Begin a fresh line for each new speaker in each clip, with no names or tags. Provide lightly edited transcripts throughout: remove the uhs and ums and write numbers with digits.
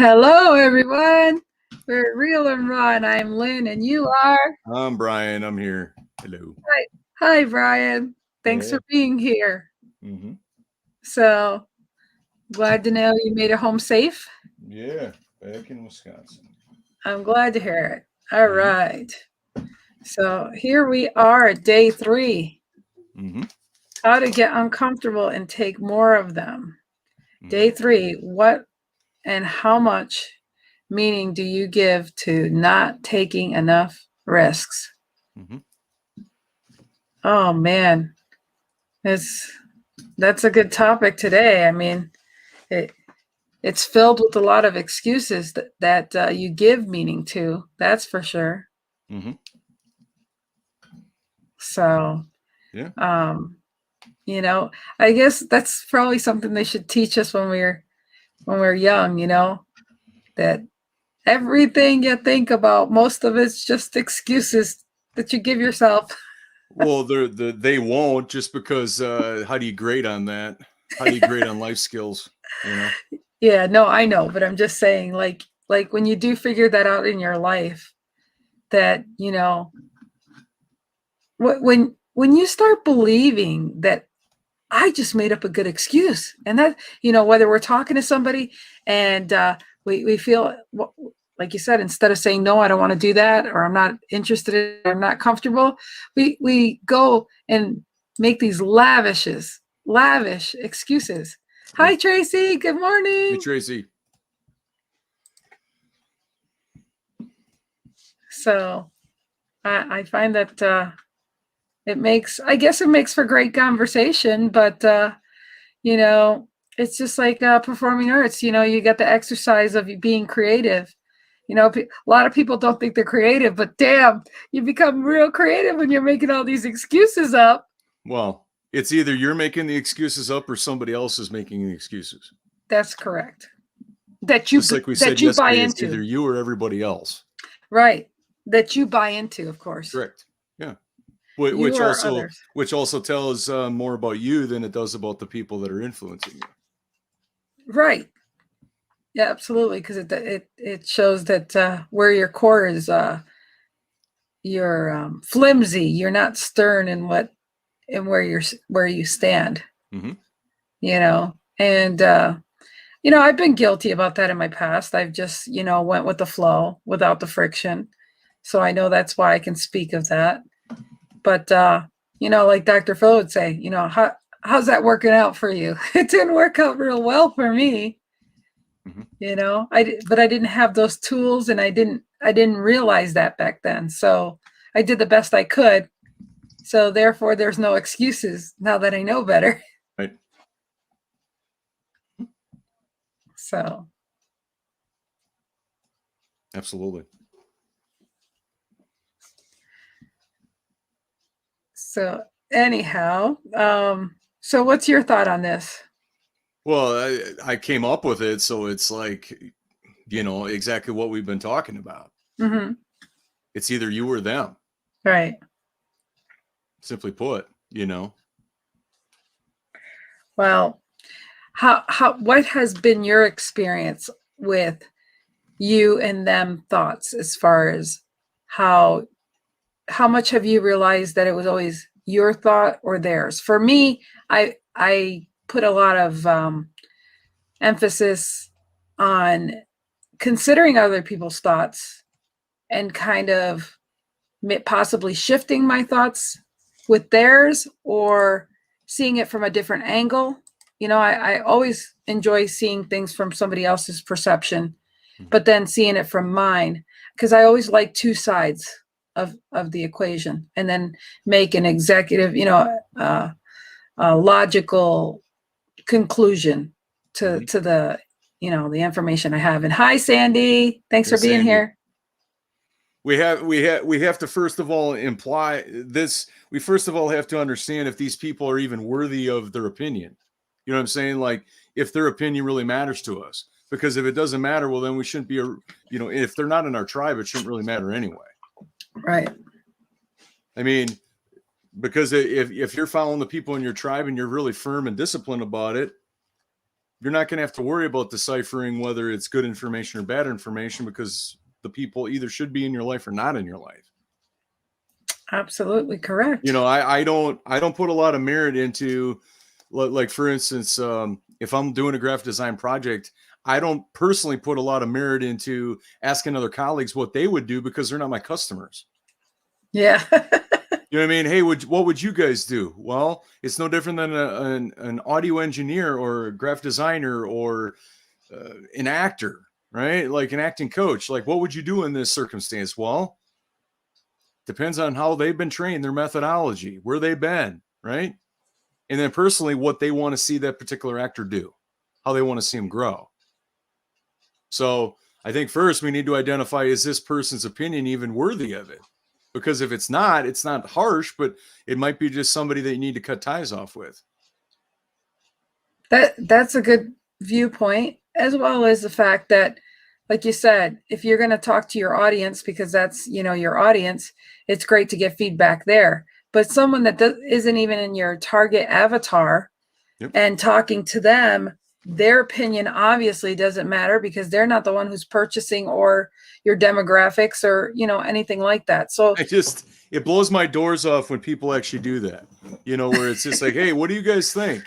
Hello, everyone. We're Real and Raw, and I'm Lynn, and you are.
I'm Brian. I'm here. Hello.
Hi, hi, Brian. Thanks
Yeah.
for being here.
Mm-hmm.
So glad to know you made it home safe.
Yeah. Back in Wisconsin.
I'm glad to hear it. All
Mm-hmm.
right. So here we are at day 3.
Mm-hmm.
How to get uncomfortable and take more of them.
Mm-hmm.
Day 3. What and how much meaning do you give to not taking enough risks?
Mm-hmm.
Oh man, that's a good topic today. I mean, it, it's filled with a lot of excuses that you give meaning to. That's for sure.
Mm-hmm.
So,
Yeah.
um, you know, I guess that's probably something they should teach us when we're young. That everything you think about, most of it's just excuses that you give yourself.
Well, they won't just because. How do you grade on that? How do you grade on life skills? You know.
Yeah, no, I know, but I'm just saying, like when you do figure that out in your life, that when you start believing that I just made up a good excuse, and that whether we're talking to somebody and we feel like you said, instead of saying no, I don't want to do that, or I'm not interested in, I'm not comfortable, we go and make these lavish excuses.
Right.
Hi, Tracy. Good
Hey,
morning.
Tracy.
So I find that I guess it makes for great conversation, but you know, it's just like performing arts. You get the exercise of being creative. A lot of people don't think they're creative, but damn, you become real creative when you're making all these excuses up.
Well, it's either you're making the excuses up or somebody else is making the excuses.
That's correct. That you
Just like we said
that you buy
yesterday, it's either
into,
you or everybody else.
right? That you buy into, of course.
Correct. Yeah.
You or others,
Which also tells more about you than it does about the people that are influencing you.
right? Yeah, absolutely, because it shows that where your core is, you're flimsy. You're not stern in where you stand.
Mm-hmm.
And I've been guilty about that in my past. I've just went with the flow without the friction. So I know that's why I can speak of that. But like Dr. Phil would say, how's that working out for you? It didn't work out real well for me.
Mm-hmm.
But I didn't have those tools, and I didn't realize that back then. So I did the best I could. So therefore there's no excuses now that I know better.
Right.
So
Absolutely.
so anyhow, so what's your thought on this?
Well, I came up with it, so it's like, exactly what we've been talking about.
Mm-hmm.
It's either you or them.
Right.
Simply put.
Well, what has been your experience with you and them thoughts, as far as how much have you realized that it was always your thought or theirs? For me, I put a lot of emphasis on considering other people's thoughts and kind of possibly shifting my thoughts with theirs, or seeing it from a different angle. I always enjoy seeing things from somebody else's perception, but then seeing it from mine, because I always like two sides of the equation, and then make an executive, a logical conclusion to the the information I have. And hi, Sandy, thanks
Hey,
for being
Sandy.
here.
We have to first of all imply this. We first of all have to understand if these people are even worthy of their opinion. You know what I'm saying? Like, if their opinion really matters to us. Because if it doesn't matter, well, then we shouldn't be if they're not in our tribe, it shouldn't really matter anyway.
Right.
I mean, because if you're following the people in your tribe and you're really firm and disciplined about it, you're not going to have to worry about deciphering whether it's good information or bad information, because the people either should be in your life or not in your life.
Absolutely correct.
I don't put a lot of merit into, like, for instance, if I'm doing a graphic design project, I don't personally put a lot of merit into asking other colleagues what they would do, because they're not my customers.
Yeah.
You know what I mean? Hey, what would you guys do? Well, it's no different than an audio engineer or a graphic designer or an actor, right? Like an acting coach. Like, what would you do in this circumstance? Well, depends on how they've been trained, their methodology, where they've been, right? And then personally, what they want to see that particular actor do, how they want to see him grow. So I think first we need to identify, is this person's opinion even worthy of it? Because if it's not harsh, but it might be just somebody that you need to cut ties off with.
That's a good viewpoint, as well as the fact that, like you said, if you're going to talk to your audience, because that's, your audience, it's great to get feedback there. But someone that isn't even in your target avatar, yep, and talking to them, their opinion obviously doesn't matter, because they're not the one who's purchasing or your demographics or, anything like that. So
it blows my doors off when people actually do that, where it's just like, hey, what do you guys think?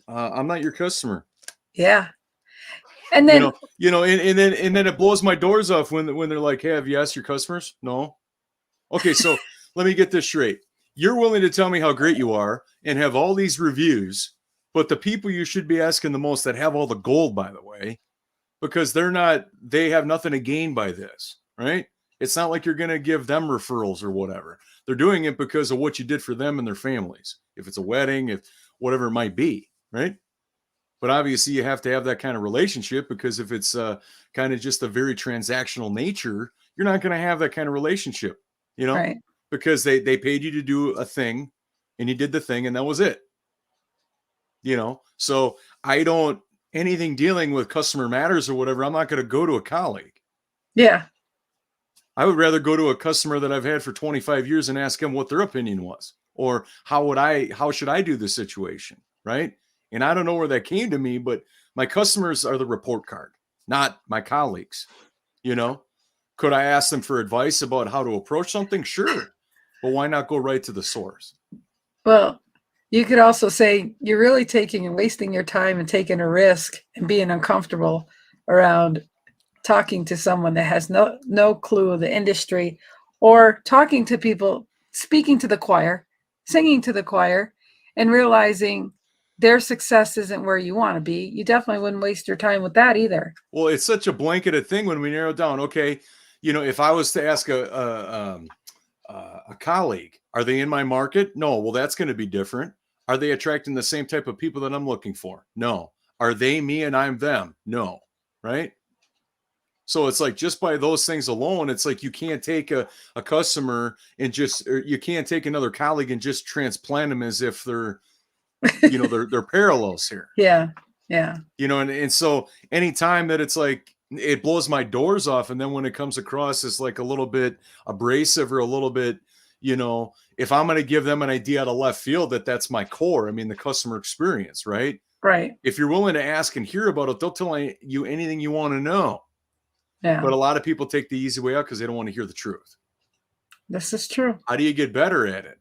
I'm not your customer.
Yeah. And then,
and then it blows my doors off when they're like, hey, have you asked your customers? No. Okay. So let me get this straight. You're willing to tell me how great you are and have all these reviews, but the people you should be asking the most, that have all the gold, by the way, because they have nothing to gain by this, right? It's not like you're going to give them referrals or whatever. They're doing it because of what you did for them and their families. If it's a wedding, if whatever it might be, right? But obviously you have to have that kind of relationship, because if it's kind of just a very transactional nature, you're not going to have that kind of relationship,
right,
because they paid you to do a thing and you did the thing and that was it. So anything dealing with customer matters or whatever, I'm not going to go to a colleague.
Yeah.
I would rather go to a customer that I've had for 25 years and ask them what their opinion was, or how should I do this situation, right? And I don't know where that came to me, but my customers are the report card, not my colleagues. Could I ask them for advice about how to approach something? Sure. But why not go right to the source?
Well, you could also say you're really taking and wasting your time and taking a risk and being uncomfortable around talking to someone that has no clue of the industry, or talking to people, speaking to the choir, singing to the choir, and realizing their success isn't where you want to be. You definitely wouldn't waste your time with that either.
Well, it's such a blanketed thing when we narrow down. Okay, if I was to ask a colleague, are they in my market? No. Well, that's going to be different. Are they attracting the same type of people that I'm looking for? No. Are they me and I'm them? No. Right? So it's like, just by those things alone, it's like you can't take a customer and you can't take another colleague and just transplant them as if they're, they're parallels here.
Yeah. Yeah.
And so anytime that it's like, it blows my doors off. And then when it comes across as like a little bit abrasive or a little bit, if I'm going to give them an idea out of left field, that's my core. I mean, the customer experience, right?
Right.
If you're willing to ask and hear about it, they'll tell you anything you want to know.
Yeah.
But a lot of people take the easy way out because they don't want to hear the truth.
This is true.
How do you get better at it?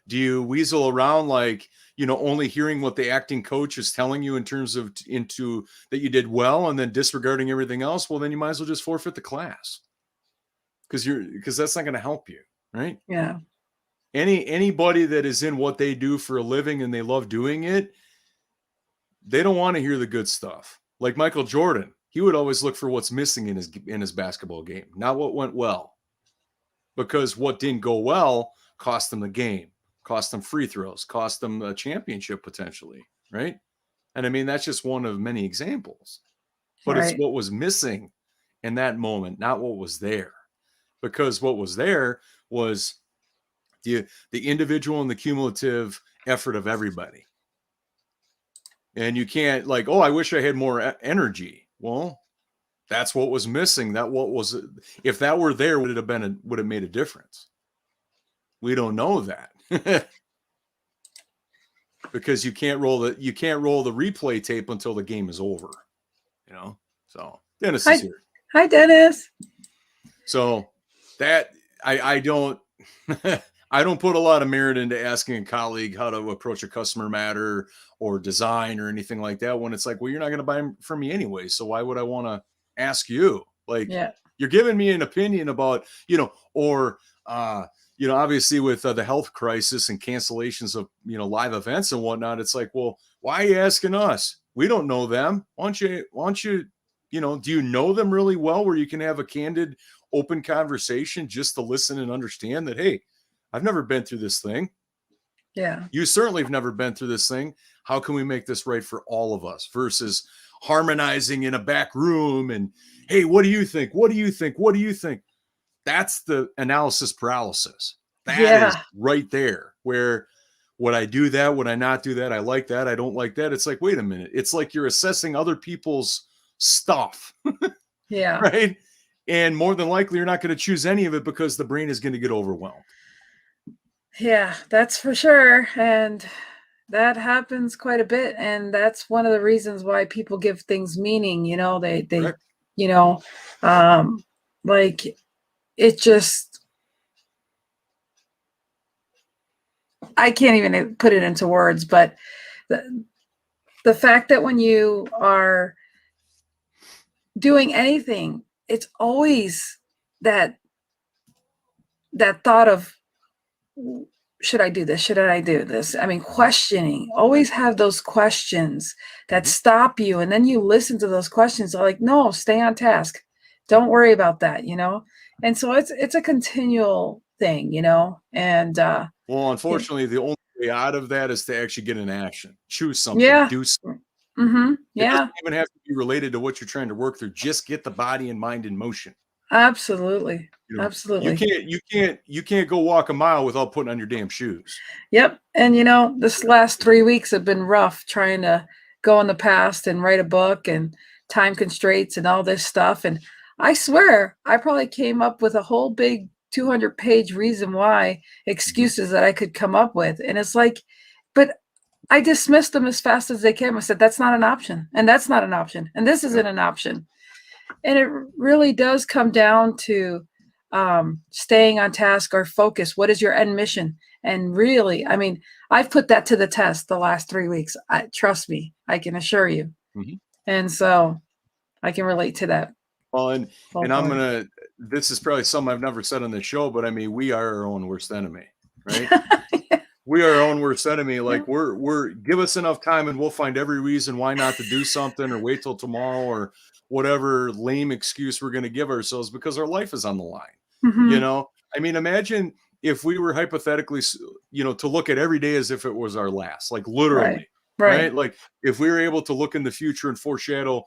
Do you weasel around like, only hearing what the acting coach is telling you in terms of that you did well and then disregarding everything else? Well, then you might as well just forfeit the class, because that's not going to help you. Right.
Yeah.
Anybody that is in what they do for a living and they love doing it, they don't want to hear the good stuff. Like Michael Jordan, he would always look for what's missing in his basketball game, not what went well, because what didn't go well cost them the game, cost them free throws, cost them a championship potentially. Right. And I mean, that's just one of many examples, but It's what was missing in that moment, not what was there, because what was there was the individual and the cumulative effort of everybody. And you can't like, oh, I wish I had more energy. Well, that's what was missing. If that were there, would it made a difference? We don't know that. because you can't roll the replay tape until the game is over. So Dennis is here.
Hi, Dennis.
So that I don't I don't put a lot of merit into asking a colleague how to approach a customer matter or design or anything like that, when it's like, well, you're not going to buy them from me anyway, so why would I want to ask you? Like, you're giving me an opinion about, or obviously with the health crisis and cancellations of live events and whatnot, it's like, well, why are you asking us? We don't know them. Why don't you do you know them really well, where you can have a candid, open conversation just to listen and understand that, hey, I've never been through this thing.
Yeah.
You certainly have never been through this thing. How can we make this right for all of us, versus harmonizing in a back room and, hey, what do you think? What do you think? What do you think? That's the analysis paralysis. That is right there, where would I do that? Would I not do that? I like that. I don't like that. It's like, wait a minute. It's like you're assessing other people's stuff.
Yeah.
Right. And more than likely, you're not going to choose any of it because the brain is going to get overwhelmed.
Yeah, that's for sure. And that happens quite a bit. And that's one of the reasons why people give things meaning. They
Correct.
Like, it just, I can't even put it into words, but the fact that when you are doing anything, it's always that thought of, should I do this? Should I do this? I mean, questioning, always have those questions that stop you. And then you listen to those questions. They're like, no, stay on task. Don't worry about that, And so it's a continual thing, and
well, unfortunately, the only way out of that is to actually get an action, choose something, do something.
Yeah.
It doesn't even have to be related to what you're trying to work through. Just get the body and mind in motion.
Absolutely. Absolutely.
You can't go walk a mile without putting on your damn shoes.
Yep. And this last 3 weeks have been rough, trying to go in the past and write a book and time constraints and all this stuff. And I swear I probably came up with a whole big 200-page reason why excuses that I could come up with. And it's like, but I dismissed them as fast as they came. I said, that's not an option. And that's not an option. And this isn't an option. And it really does come down to staying on task or focus. What is your end mission? And really, I mean, I've put that to the test the last 3 weeks. Trust me, I can assure you. And so I can relate to that.
Well, and this is probably something I've never said on the show, but I mean, we are our own worst enemy, right? We are our own worst enemy. Like, we're give us enough time and we'll find every reason why not to do something, or wait till tomorrow, or whatever lame excuse we're going to give ourselves, because our life is on the line. I mean, imagine if we were hypothetically, to look at every day as if it was our last, like literally, right? Like, if we were able to look in the future and foreshadow,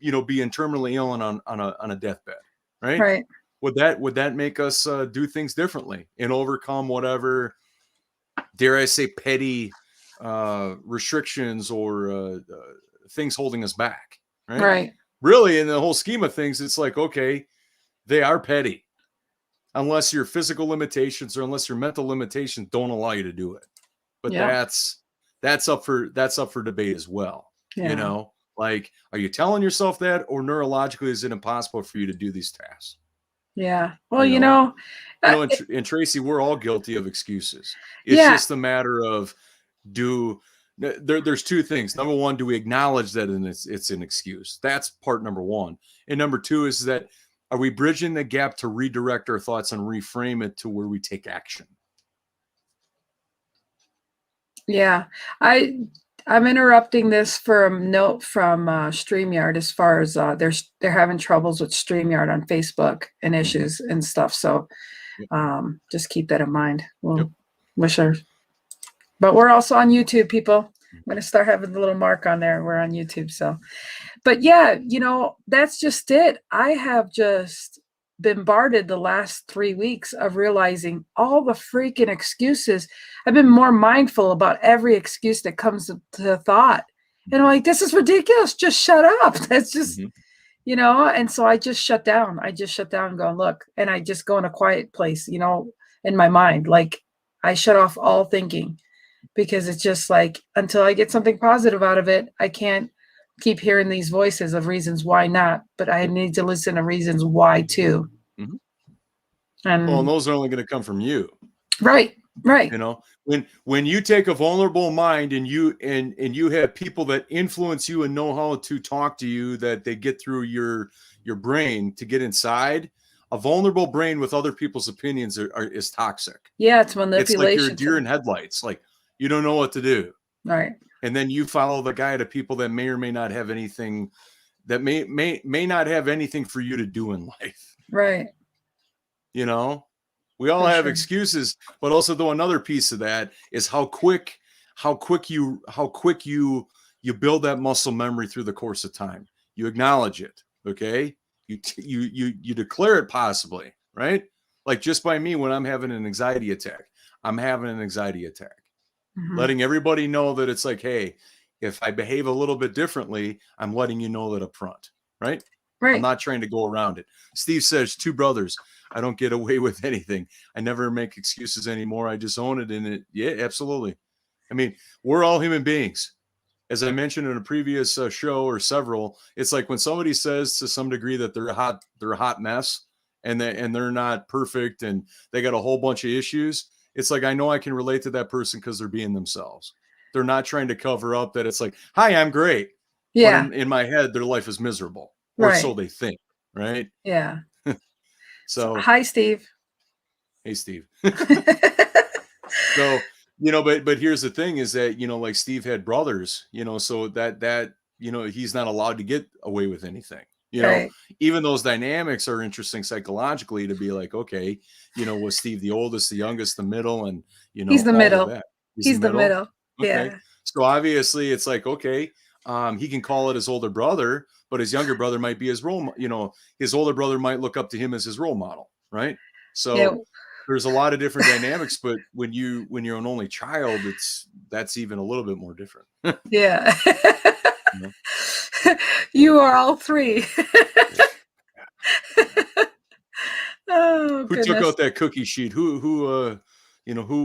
being terminally ill and on a deathbed, right? Would that make us do things differently and overcome whatever, dare I say, petty restrictions or things holding us back, right? Really, in the whole scheme of things, it's like, okay, they are petty, unless your physical limitations or unless your mental limitations don't allow you to do it. But that's up for debate as well. Like, are you telling yourself that, or neurologically is it impossible for you to do these tasks?
Yeah. Well,
and Tracy, we're all guilty of excuses. It's just a matter of, there's two things. Number one, do we acknowledge that it's an excuse? That's part number one. And number two is that, are we bridging the gap to redirect our thoughts and reframe it to where we take action?
Yeah. I'm interrupting this for a note from StreamYard, as far as they're having troubles with StreamYard on Facebook and issues and stuff. So just keep that in mind. We'll wish her. But we're also on YouTube, people. I'm going to start having the little mark on there. We're on YouTube. So, but yeah, that's just it. I have just bombarded the last 3 weeks of realizing all the freaking excuses. I've been more mindful about every excuse that comes to thought. And I'm like, this is ridiculous. Just shut up. That's just, and so I just shut down. I just shut down and go, look, and I just go in a quiet place, in my mind. Like, I shut off all thinking. because it's just like, until I get something positive out of it, I can't keep hearing these voices of reasons why not, but I need to listen to reasons why too.
Mhm.
And
Well, and those are only going to come from you.
right.
You know, when you take a vulnerable mind and you have people that influence you and know how to talk to you, that they get through your brain to get inside. A vulnerable brain with other people's opinions is toxic.
Yeah, it's
It's like you're a
manipulation.
deer in headlights. Like, you don't know what to do.
Right.
And then you follow the guy to people that may or may not have anything, that may not have anything for you to do in life.
Right.
You know, we all
For
have
sure.
excuses, but also though another piece of that is how quick you build that muscle memory through the course of time. You acknowledge it, okay? You declare it possibly, right? Like just by me, when I'm having an anxiety attack, I'm having an anxiety attack.
Mhm.
Letting everybody know that it's like, hey, if I behave a little bit differently, I'm letting you know that up front, right? I'm
Right.
not trying to go around it. Steve says, 2 brothers. I don't get away with anything. I never make excuses anymore. I just own it. And it, yeah, absolutely. I mean, we're all human beings. As I mentioned in a previous show or several, it's like when somebody says to some degree that they're a hot mess and they're not perfect and they got a whole bunch of issues. It's like, I know I can relate to that person because they're being themselves. They're not trying to cover up that it's like, hi, I'm great. But
Yeah.
in my head, their life is miserable, or so
Right.
they think. Right.
Yeah. So,
So,
hi, Steve.
hey, Steve. So, but here's the thing is that, like Steve had brothers, so that, he's not allowed to get away with anything,
Right.
even those dynamics are interesting psychologically to be like, okay, was Steve the oldest, the youngest, the middle, and,
He's the
all of
middle.
that. He's the
He's the
middle.
middle.
Okay.
Yeah.
So obviously it's like, okay, he can call it his older brother, but his younger brother might be his role, his older brother might look up to him as his role model. Right.
Yeah.
So there's a lot of different dynamics, but when you're an only child, that's even a little bit more different.
Yeah.
You know?
You are all three. Oh,
Who took
goodness.
out that cookie sheet? Who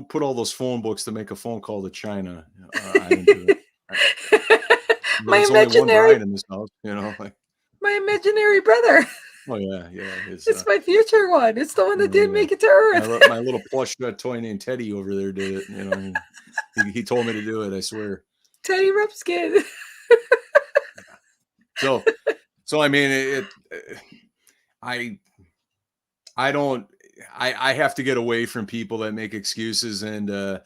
put all those phone books to make a phone call to China? I didn't do it.
My
There's only one
imaginary,
Brian in this house, like,
my imaginary brother.
oh yeah. His,
It's my future one. It's the one that didn't
yeah.
make it to Earth.
My little plush toy named Teddy over there did it. He told me to do it. I swear.
Teddy Ripskin.
So I mean, I have to get away from people that make excuses, and and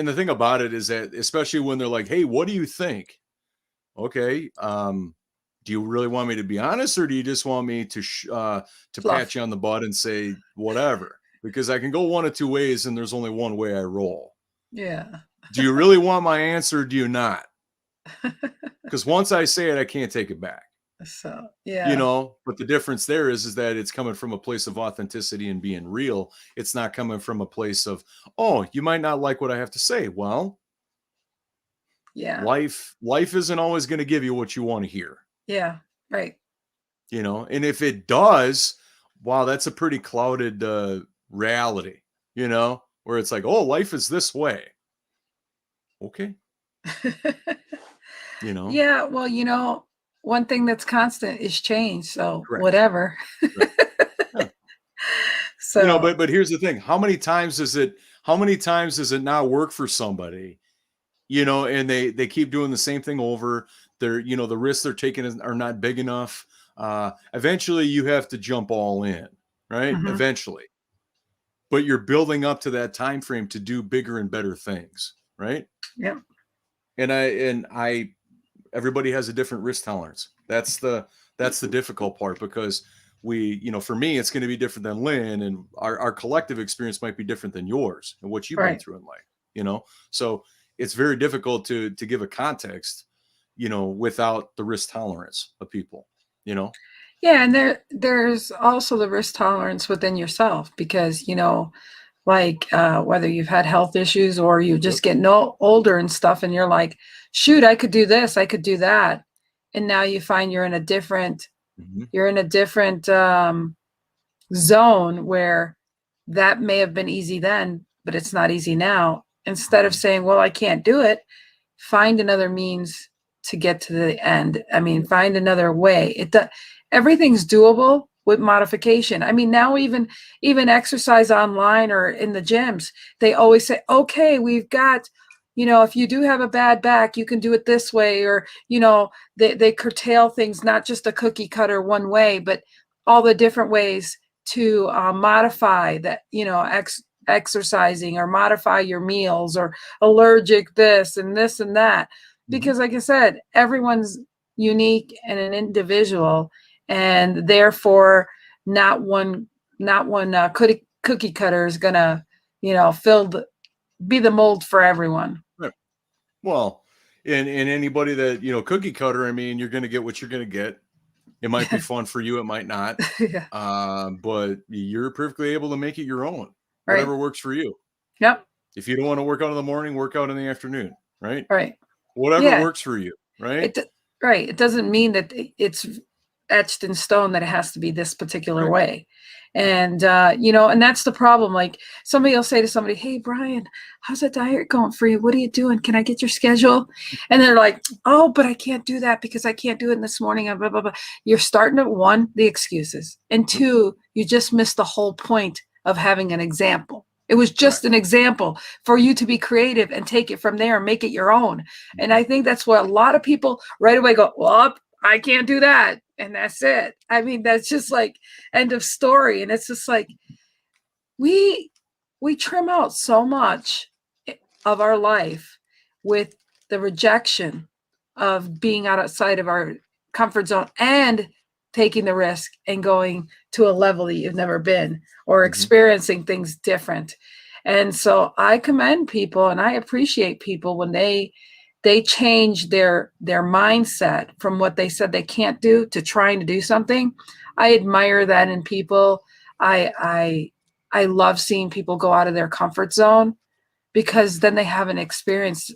the thing about it is that, especially when they're like, hey, what do you think? Okay, do you really want me to be honest, or do you just want me to pat
Fluff.
you on the butt and say whatever? Because I can go one of two ways, and there's only one way I roll.
Yeah.
Do you really want my answer, or do you not? Because once I say it, I can't take it back.
So, yeah.
But the difference there is that it's coming from a place of authenticity and being real. It's not coming from a place of, oh, you might not like what I have to say. Well,
Yeah.
life isn't always going to give you what you want to hear.
Yeah. Right.
And if it does, wow, that's a pretty clouded reality, where it's like, oh, life is this way. Okay.
Yeah. Well, one thing that's constant is change. So
Correct.
whatever.
Right. Yeah.
So,
but here's the thing. How many times does it not work for somebody, and they keep doing the same thing over? They're, the risks they're taking are not big enough. Eventually you have to jump all in, right?
mhm.
Eventually. But you're building up to that time frame to do bigger and better things, right?
Yeah.
And everybody has a different risk tolerance. That's the difficult part, because for me, it's going to be different than Lynn, and our collective experience might be different than yours and what you've been
Right.
through in life, so it's very difficult to give a context, without the risk tolerance of people,
Yeah, and there's also the risk tolerance within yourself, because like whether you've had health issues or you just get older and stuff, and you're like, shoot, I could do this, I could do that, and now you find you're in a different zone where that may have been easy then, but it's not easy now, instead of saying, well, I can't do it, find another means to get to the end. I mean, find another way. Everything's doable with modification. I mean, now even exercise online or in the gyms, they always say, okay, we've got, if you do have a bad back, you can do it this way, or, they curtail things, not just a cookie cutter one way, but all the different ways to modify that, exercising, or modify your meals, or allergic this and this and that. Because like I said, everyone's unique and an individual, and therefore not one cookie cutter is gonna, be the mold for everyone.
Right. Well, and anybody that, cookie cutter, I mean, you're going to get what you're going to get. It might be fun for you. It might not.
Yeah.
But you're perfectly able to make it your own,
Right.
whatever works for you.
Yep.
If you don't want to work out in the morning, work out in the afternoon, right?
Right.
Whatever works for you, right?
Right. It doesn't mean that it's etched in stone that it has to be this particular way. And, and that's the problem. Like, somebody will say to somebody, hey, Brian, how's that diet going for you? What are you doing? Can I get your schedule? And they're like, oh, but I can't do that because I can't do it this morning. Blah, blah, blah. You're starting at one, the excuses. And two, you just missed the whole point of having an example. It was just an example for you to be creative and take it from there and make it your own. And I think that's what a lot of people right away go, well, I can't do that. And that's it. I mean, that's just like end of story. And it's just like, we trim out so much of our life with the rejection of being outside of our comfort zone and taking the risk and going to a level that you've never been, or experiencing things different. And so I commend people, and I appreciate people when they change their mindset from what they said they can't do to trying to do something. I admire that in people. I love seeing people go out of their comfort zone, because then they have an experience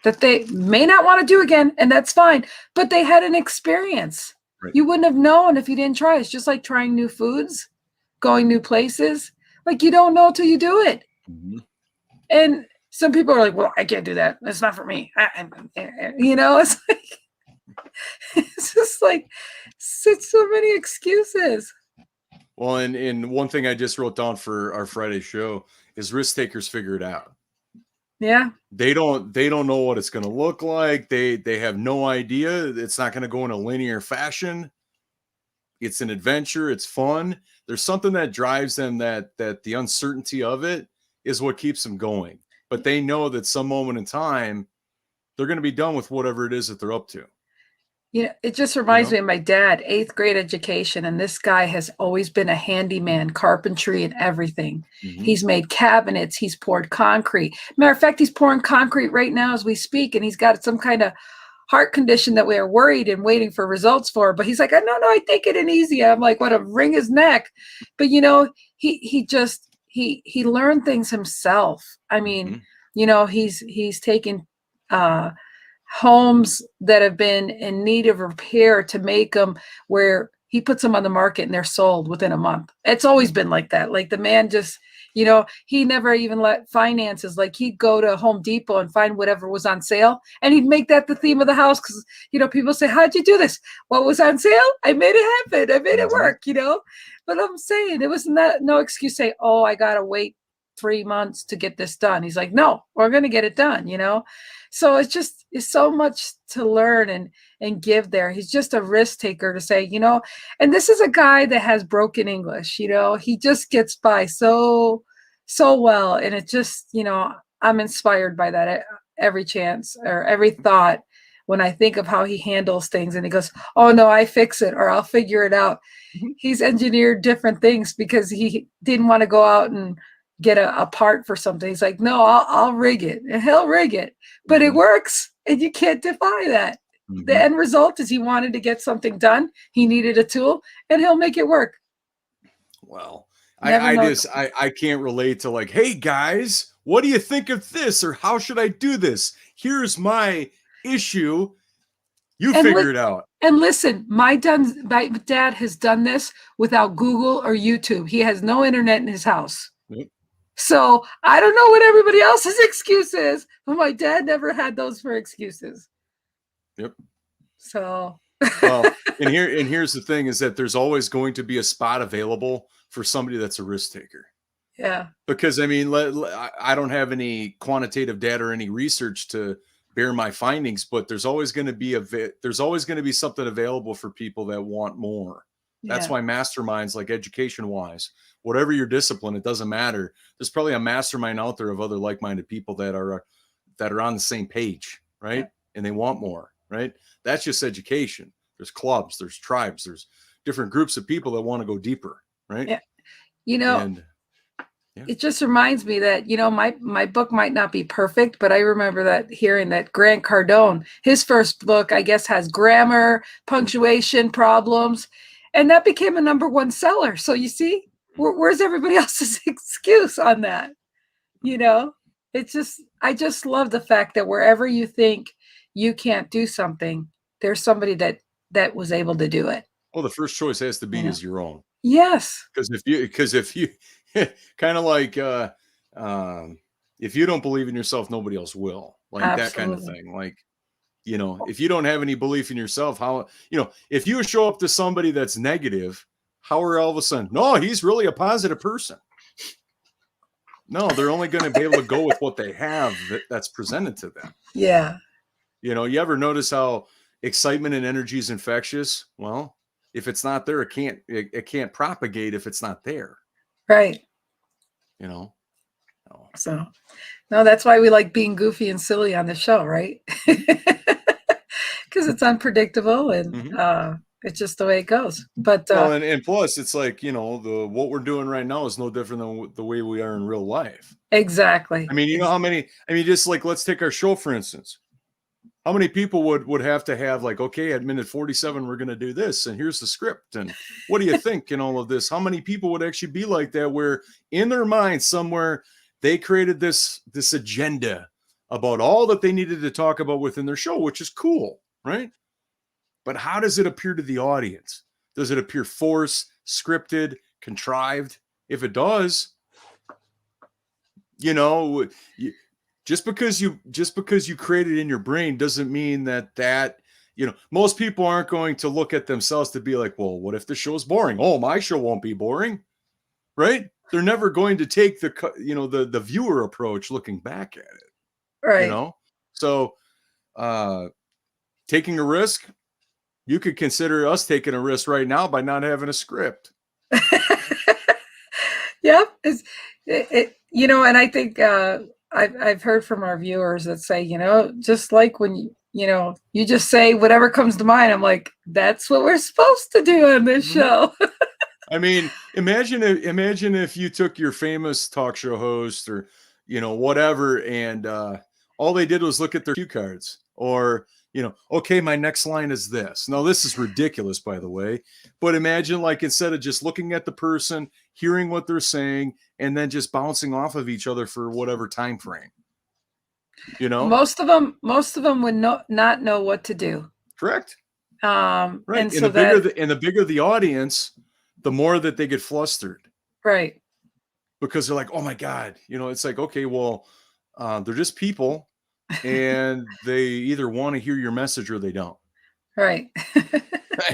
that they may not want to do again, and that's fine, but they had an experience. Right. You wouldn't have known if you didn't try. It's just like trying new foods, going new places. Like, you don't know till you do it. And some people are like, well, I can't do that. That's not for me. It's like, it's just like so many excuses.
Well, and one thing I just wrote down for our Friday show is risk takers figure it out.
Yeah.
They don't know what it's going to look like. They have no idea. It's not going to go in a linear fashion. It's an adventure. It's fun. There's something that drives them, that the uncertainty of it is what keeps them going. But they know that some moment in time, they're going to be done with whatever it is that they're up to.
It just reminds me of my dad, 8th grade education. And this guy has always been a handyman, carpentry and everything. He's made cabinets. He's poured concrete. Matter of fact, he's pouring concrete right now as we speak. And he's got some kind of heart condition that we are worried and waiting for results for. But he's like, no, I take it in easy. I'm like, what, a wring his neck. But, he learned things himself. I mean, he's taken homes that have been in need of repair to make them where he puts them on the market and they're sold within a month. It's always been like that. Like, the man just, he never even let finances. Like, he'd go to Home Depot and find whatever was on sale, and he'd make that the theme of the house. Cause people say, how'd you do this? What was on sale? I made it happen. I made it work, but I'm saying it was no excuse say, oh, I got to wait 3 months to get this done. He's like, no, we're going to get it done, So it's so much to learn and give there. He's just a risk taker to say, and this is a guy that has broken English, he just gets by so well. And it just, I'm inspired by that every chance or every thought when I think of how he handles things. And he goes, oh no, I fix it, or I'll figure it out. He's engineered different things because he didn't want to go out and get a part for something. He's like, no, I'll rig it, and he'll rig it, but it works, and you can't defy that. The end result is he wanted to get something done. He needed a tool, and he'll make it work.
Well, I can't relate to like, hey guys, what do you think of this? Or how should I do this? Here's my issue. You figure it out.
And listen, my dad has done this without Google or YouTube. He has no internet in his house. So I don't know what everybody else's excuse is, but my dad never had those for excuses.
Yep.
So
well, and here's the thing is that there's always going to be a spot available for somebody that's a risk taker.
Yeah.
Because I mean, I don't have any quantitative data or any research to bear my findings, but there's always going to be something available for people that want more. That's why masterminds, like education wise, whatever your discipline, it doesn't matter. There's probably a mastermind out there of other like-minded people that are on the same page, right? Yeah. And they want more, right? That's just education. There's clubs, there's tribes, there's different groups of people that want to go deeper, right?
Yeah. You know, and it just reminds me that, you know, my book might not be perfect, but I remember that hearing that Grant Cardone, his first book, I guess, has grammar, punctuation problems, and that became a #1 seller. So you see, where's everybody else's excuse on that? You know, I just love the fact that wherever you think you can't do something, there's somebody that was able to do it.
Well, the first choice has to be is your own.
Yes.
Because if you kind of like if you don't believe in yourself, nobody else will. Like Absolutely. That kind of thing. Like, you know, if you don't have any belief in yourself, how, you know, if you show up to somebody that's negative, how are all of a sudden, no, he's really a positive person. No, they're only going to be able to go with what they have that's presented to them.
Yeah.
You know, you ever notice how excitement and energy is infectious? Well, if it's not there, it can't propagate if it's not there.
Right.
You know?
So, no, that's why we like being goofy and silly on the show, right? Because it's unpredictable and it's just the way it goes. But
well, and plus, it's like, you know, what we're doing right now is no different than the way we are in real life.
Exactly.
I mean, you know how many? I mean, just like let's take our show for instance. How many people would have to have like, okay, at minute 47, we're going to do this. And here's the script. And what do you think? And all of this, how many people would actually be like that, where in their mind somewhere they created this agenda about all that they needed to talk about within their show, which is cool. Right. But how does it appear to the audience? Does it appear forced, scripted, contrived? If it does, you know, just because you create it in your brain doesn't mean that, you know, most people aren't going to look at themselves to be like, well, what if the show's boring? Oh, my show won't be boring, right? They're never going to take the viewer approach looking back at it,
right?
You know, so taking a risk, you could consider us taking a risk right now by not having a script.
Yep, you know, and I think I've heard from our viewers that say, you know, just like when you just say whatever comes to mind. I'm like, that's what we're supposed to do on this show.
I mean, imagine if you took your famous talk show host or, you know, whatever, and all they did was look at their cue cards, or, you know, okay, my next line is this. Now, this is ridiculous, by the way, but imagine, like, instead of just looking at the person, hearing what they're saying, and then just bouncing off of each other for whatever time frame. You know,
most of them would not know what to do.
Correct.
Right.
And so the bigger the audience, the more that they get flustered.
Right.
Because they're like, oh my God, you know, it's like, okay, well, they're just people and they either want to hear your message or they don't.
Right.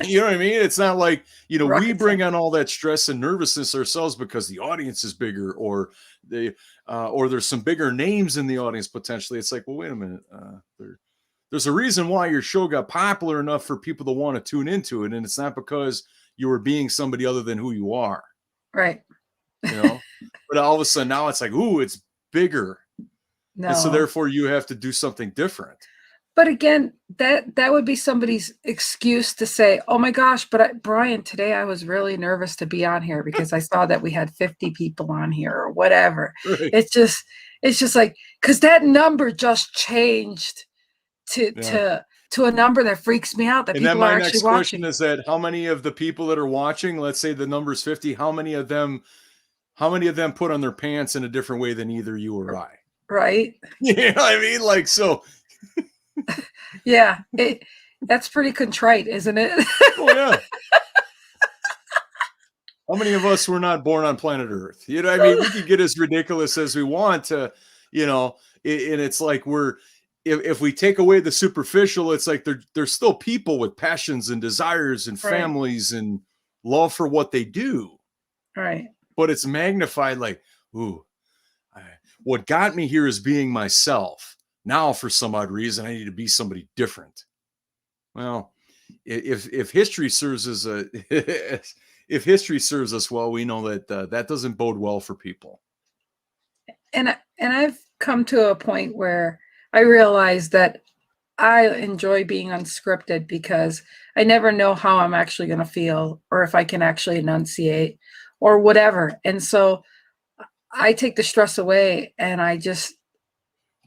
You know what I mean? It's not like, you know, we bring on all that stress and nervousness ourselves because the audience is bigger, or there's some bigger names in the audience potentially. It's like, well, wait a minute. There's a reason why your show got popular enough for people to want to tune into it. And it's not because you were being somebody other than who you are.
Right.
You know, but all of a sudden now it's like, ooh, it's bigger. No. And so therefore you have to do something different.
But again, that would be somebody's excuse to say, oh my gosh, but Brian, today I was really nervous to be on here because I saw that we had 50 people on here or whatever. Right. It's just like, because that number just changed to a number that freaks me out, that
and
people
then
are
my
actually
next
watching.
Question is that how many of the people that are watching, let's say the number's 50, how many of them put on their pants in a different way than either you or I?
Right.
You know what I mean? Like, so.
Yeah, that's pretty contrite, isn't it?
Oh, yeah. How many of us were not born on planet Earth? You know, I mean, we can get as ridiculous as we want to, you know, and it's like if we take away the superficial, it's like they're still people with passions and desires and
Right.
families and love for what they do.
Right.
But it's magnified like, ooh, what got me here is being myself. Now, for some odd reason, I need to be somebody different. Well, if history serves as a if history serves us well, we know that that doesn't bode well for people.
And I've come to a point where I realize that I enjoy being unscripted because I never know how I'm actually going to feel or if I can actually enunciate or whatever. And so I take the stress away, and I just,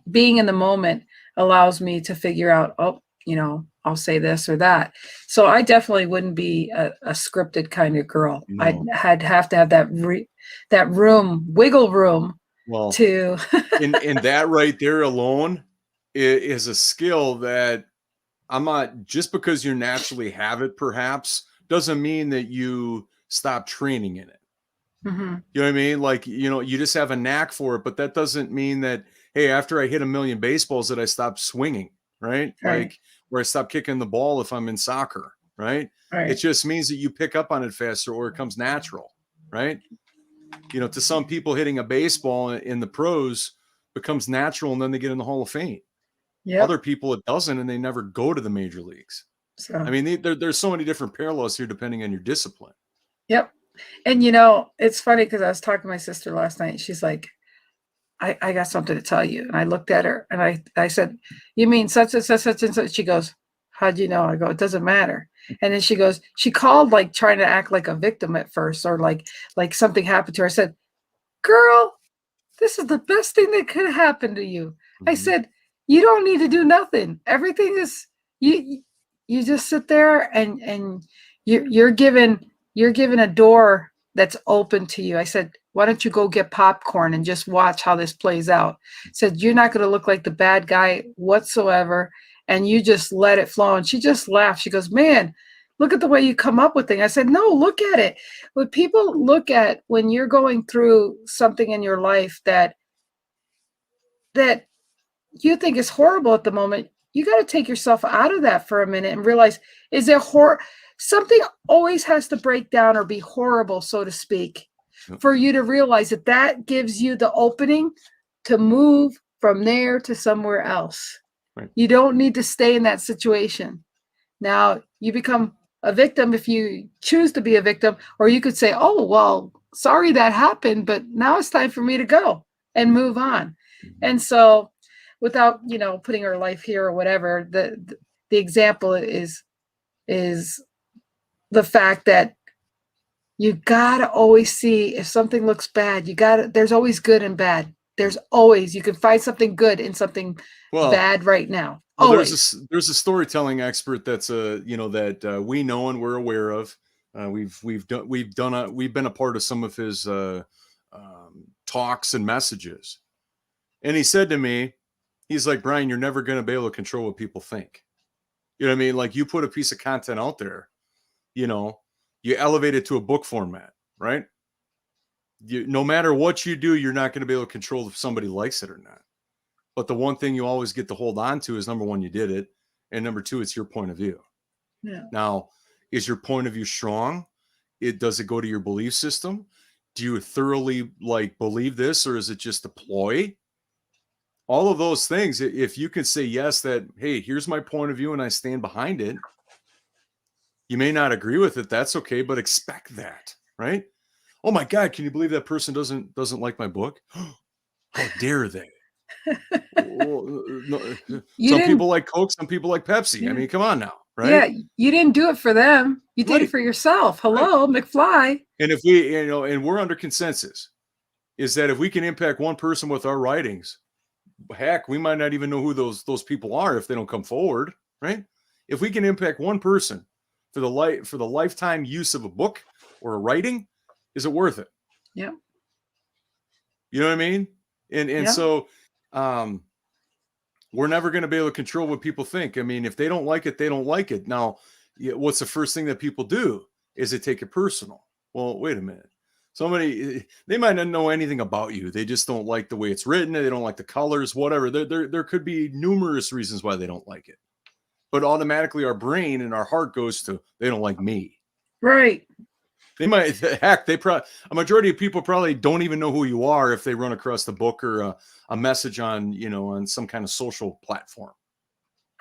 being in the moment allows me to figure out, oh, I'll say this or that. So I definitely wouldn't be a scripted kind of girl.
No.
I'd have to have that wiggle room
Well,
to.
in that right there alone is a skill that I'm not, just because you naturally have it, perhaps, doesn't mean that you stop training in it.
Mm-hmm.
You know what I mean? Like, you just have a knack for it, but that doesn't mean that, hey, after I hit a million baseballs that I stop swinging, right?
Right.
Like, where I stop kicking the ball if I'm in soccer, right?
Right.
It just means that you pick up on it faster, or it comes natural, right? To some people, hitting a baseball in the pros becomes natural, and then they get in the Hall of Fame.
Yep.
Other people, it doesn't, and they never go to the major leagues.
So,
I mean, there's so many different parallels here depending on your discipline.
Yep. And it's funny because I was talking to my sister last night. She's like, I got something to tell you. And I looked at her and I said, you mean such and such, such and such? She goes, how'd you know? I go, it doesn't matter. And then she goes, she called like trying to act like a victim at first, or like something happened to her. I said, girl, this is the best thing that could happen to you. Mm-hmm. I said, you don't need to do nothing. Everything is, you just sit there and you're given a door that's open to you. I said, why don't you go get popcorn and just watch how this plays out? I said, you're not going to look like the bad guy whatsoever. And you just let it flow. And she just laughed. She goes, man, look at the way you come up with things. I said, no, look at it. What people look at when you're going through something in your life that you think is horrible at the moment, you got to take yourself out of that for a minute and realize, is there something always has to break down or be horrible, so to speak, for you to realize that gives you the opening to move from there to somewhere else. Right. You don't need to stay in that situation. Now, you become a victim if you choose to be a victim, or you could say, oh, well, sorry that happened, but now it's time for me to go and move on. And so, without, putting her life here or whatever, the example is the fact that you gotta always see if something looks bad. There's always good and bad. You can find something good in something bad right now.
Well, there's a storytelling expert that's that we know and we're aware of. We've been a part of some of his talks and messages. And he said to me, he's like, Brian, you're never going to be able to control what people think. You know what I mean? Like, you put a piece of content out there, you elevate it to a book format, right? No matter what you do, you're not going to be able to control if somebody likes it or not. But the one thing you always get to hold on to is, number one, you did it. And number two, it's your point of view. Yeah. Now, is your point of view strong? Does it go to your belief system? Do you thoroughly believe this, or is it just a ploy? All of those things, if you can say yes, that, hey, here's my point of view and I stand behind it. You may not agree with it. That's okay, but expect that, right? Oh my God, can you believe that person doesn't like my book? How dare they? Some people like Coke, some people like Pepsi. I mean, come on now, right?
Yeah, you didn't do it for them. You did it for yourself. Hello, right. McFly.
And if we, and we're under consensus, is that if we can impact one person with our writings, heck, we might not even know who those people are if they don't come forward, right? If we can impact one person for the lifetime use of a book or a writing, is it worth it?
Yeah.
You know what I mean? And so we're never going to be able to control what people think. I mean, if they don't like it, they don't like it. Now, what's the first thing that people do is they take it personal. Well, wait a minute. Somebody, they might not know anything about you. They just don't like the way it's written. They don't like the colors, whatever. There could be numerous reasons why they don't like it. But automatically our brain and our heart goes to, they don't like me.
Right.
They might, heck, a majority of people probably don't even know who you are if they run across the book or a message on, on some kind of social platform.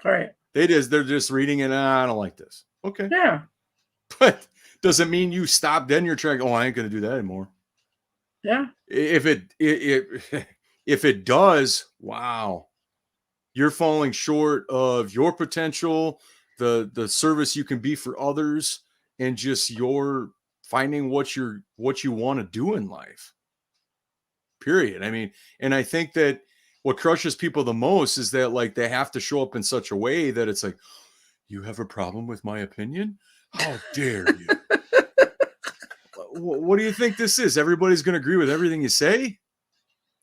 Right.
They're just reading it. I don't like this. Okay.
Yeah.
But does it mean you stop? Then you're trying, I ain't going to do that anymore.
Yeah.
If it does, wow, you're falling short of your potential, the service you can be for others, and just your finding what you want to do in life. Period. I mean, and I think that what crushes people the most is that, like, they have to show up in such a way that it's like, you have a problem with my opinion? How dare you? What do you think this is? Everybody's going to agree with everything you say?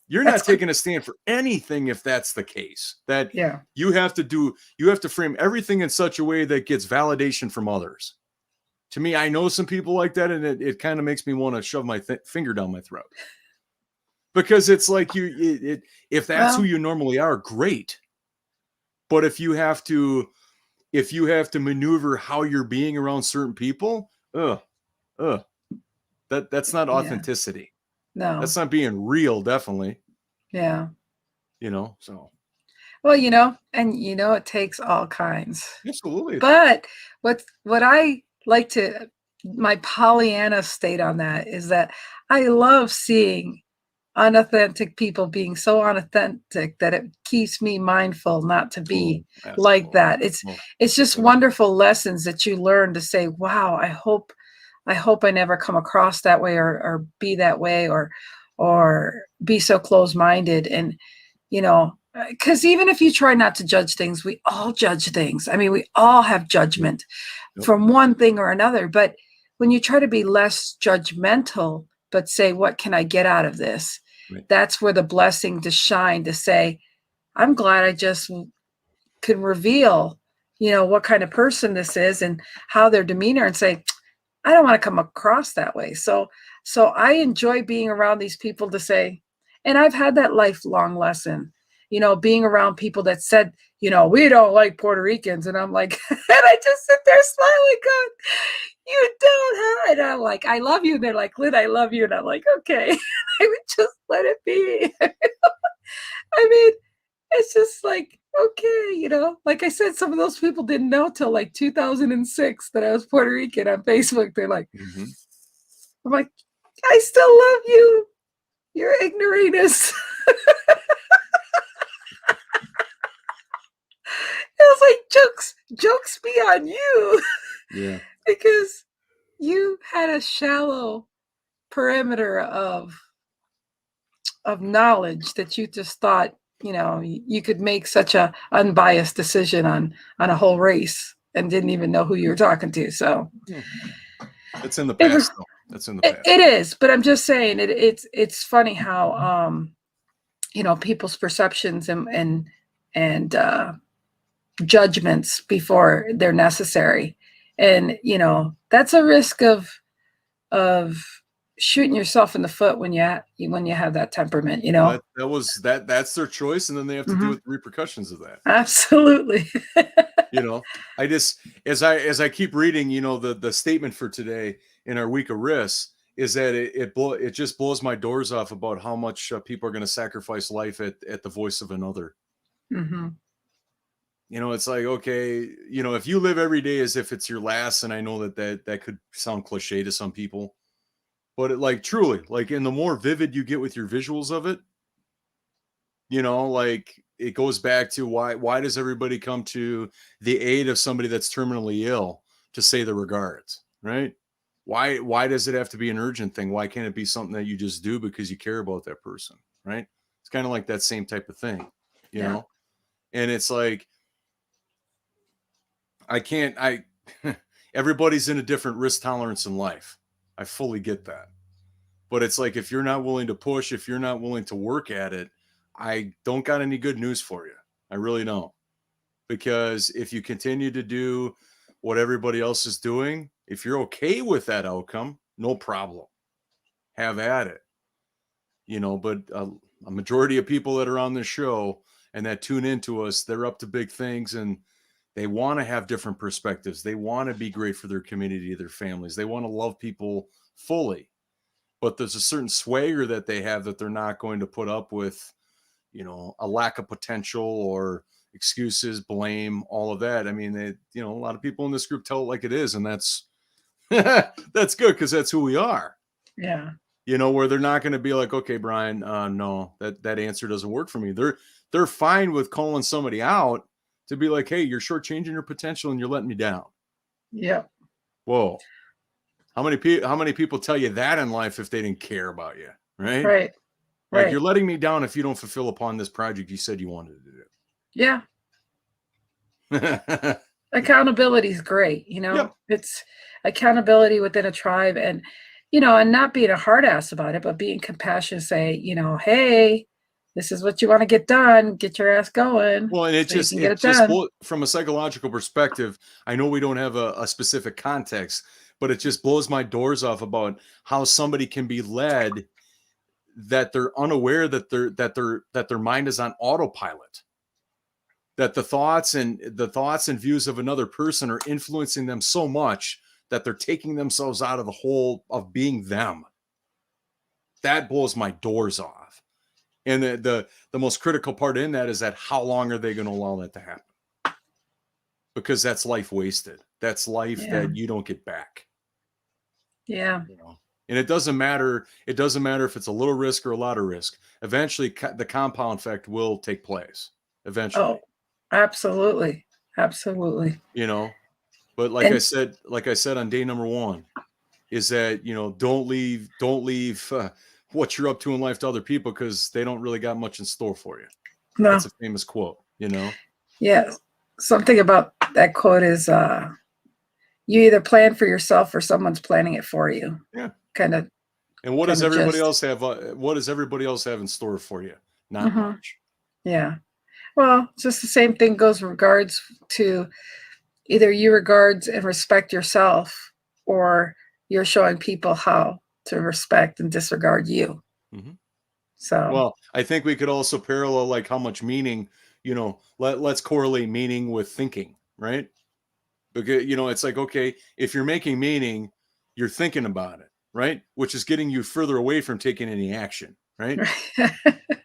You're not taking a stand for anything if that's the case. That you have to frame everything in such a way that gets validation from others. To me, I know some people like that, and it kind of makes me want to shove my finger down my throat. Because it's like if that's who you normally are, great. But if you have to maneuver how you're being around certain people, that's not authenticity.
No.
That's not being real, definitely.
Yeah.
So.
Well, and it takes all kinds.
Absolutely.
But what I like to, my Pollyanna state on that is that I love seeing unauthentic people being so unauthentic that it keeps me mindful not to be like that. It's just wonderful lessons that you learn to say, wow, I hope I never come across that way or be that way or be so close-minded. And, because even if you try not to judge things, we all judge things. I mean, we all have judgment from one thing or another. But when you try to be less judgmental, but say, what can I get out of this? Right. That's where the blessing to shine, to say, I'm glad I just can reveal, what kind of person this is and how their demeanor, and say, I don't want to come across that way. So I enjoy being around these people to say, and I've had that lifelong lesson, being around people that said, we don't like Puerto Ricans. And I'm like, and I just sit there smiling, going, you don't have, and I'm like, I love you. And they're like, Lynn, I love you. And I'm like, okay, I would just let it be. I mean, it's just like, okay, like I said, some of those people didn't know till like 2006 that I was Puerto Rican on Facebook. They're like, I'm like, I still love you. You're ignoramus. It was like, jokes be on you.
Yeah.
Because you had a shallow perimeter of knowledge that you just thought, you could make such a unbiased decision on a whole race and didn't even know who you were talking to. So
it's in the past, though. That's in the past.
It is, but I'm just saying it's funny how people's perceptions and judgments before they're necessary. And that's a risk of shooting yourself in the foot when you have that temperament.
That's their choice, and then they have to deal with the repercussions of that.
Absolutely.
I just, as I keep reading, the statement for today in our week of risks is that it just blows my doors off about how much people are going to sacrifice life at the voice of another. It's like, okay, if you live every day as if it's your last, and I know that could sound cliche to some people, but truly, and the more vivid you get with your visuals of it, it goes back to why does everybody come to the aid of somebody that's terminally ill to say the regards, right? Why does it have to be an urgent thing? Why can't it be something that you just do because you care about that person, right? It's kind of like that same type of thing, you know? And it's like, everybody's in a different risk tolerance in life. I fully get that. But it's like, if you're not willing to push, if you're not willing to work at it, I don't got any good news for you. I really don't. Because if you continue to do what everybody else is doing, if you're okay with that outcome, no problem. Have at it. But a majority of people that are on this show and that tune into us, they're up to big things, and they want to have different perspectives. They want to be great for their community, their families. They want to love people fully. But there's a certain swagger that they have that they're not going to put up with, a lack of potential or excuses, blame, all of that. I mean, a lot of people in this group tell it like it is, and that's that's good because that's who we are.
Yeah.
Where they're not going to be like, okay, Brian, no, that answer doesn't work for me. They're fine with calling somebody out to be like, hey, you're shortchanging your potential and you're letting me down.
Yep.
Whoa. How many people tell you that in life if they didn't care about you, right?
Right.
Like,
Right.
you're letting me down if you don't fulfill upon this project you said you wanted to do.
Yeah. Accountability is great.
Yep.
It's accountability within a tribe, and and not being a hard ass about it, but being compassionate. Say, hey, this is what you want to get done. Get your ass going.
Well, and it
so you
just
can get it done.
from a psychological perspective, I know we don't have a specific context, but it just blows my doors off about how somebody can be led that they're unaware that their mind is on autopilot, that the thoughts and views of another person are influencing them so much that they're taking themselves out of the whole of being them. That blows my doors off. And the most critical part in that is that how long are they going to allow that to happen? Because that's life wasted. That's life that you don't get back.
Yeah.
And it doesn't matter. It doesn't matter if it's a little risk or a lot of risk. Eventually, the compound effect will take place. Eventually.
Oh, absolutely. Absolutely.
But like I said on day number 1, is that, don't leave what you're up to in life to other people, because they don't really got much in store for you.
No.
That's a famous quote,
Yeah. Something about that quote is you either plan for yourself or someone's planning it for you.
Yeah.
Kind of.
And what does everybody else have? What does everybody else have in store for you? Not much.
Yeah. Well, just the same thing goes regards to either you regards and respect yourself, or you're showing people how to respect and disregard you.
Mm-hmm.
So,
well, I think we could also parallel like how much meaning, let's correlate meaning with thinking, right? Because, it's like, okay, if you're making meaning, you're thinking about it, right? Which is getting you further away from taking any action, right?